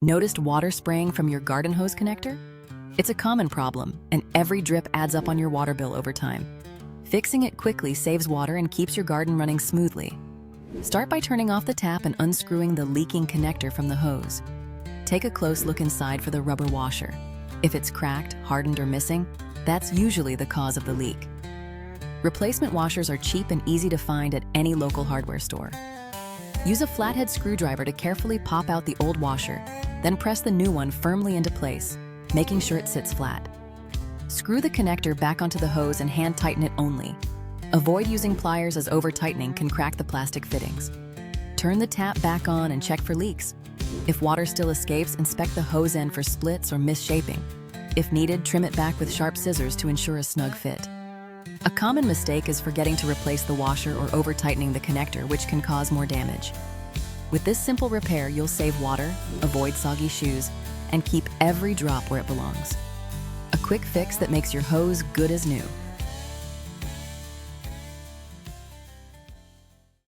Noticed water spraying from your garden hose connector? It's a common problem, and every drip adds up on your water bill over time. Fixing it quickly saves water and keeps your garden running smoothly. Start by turning off the tap and unscrewing the leaking connector from the hose. Take a close look inside for the rubber washer. If it's cracked, hardened, or missing, that's usually the cause of the leak. Replacement washers are cheap and easy to find at any local hardware store. Use a flathead screwdriver to carefully pop out the old washer, then press the new one firmly into place, making sure it sits flat. Screw the connector back onto the hose and hand tighten it only. Avoid using pliers as over-tightening can crack the plastic fittings. Turn the tap back on and check for leaks. If water still escapes, inspect the hose end for splits or misshaping. If needed, trim it back with sharp scissors to ensure a snug fit. A common mistake is forgetting to replace the washer or over-tightening the connector, which can cause more damage. With this simple repair, you'll save water, avoid soggy shoes, and keep every drop where it belongs. A quick fix that makes your hose good as new.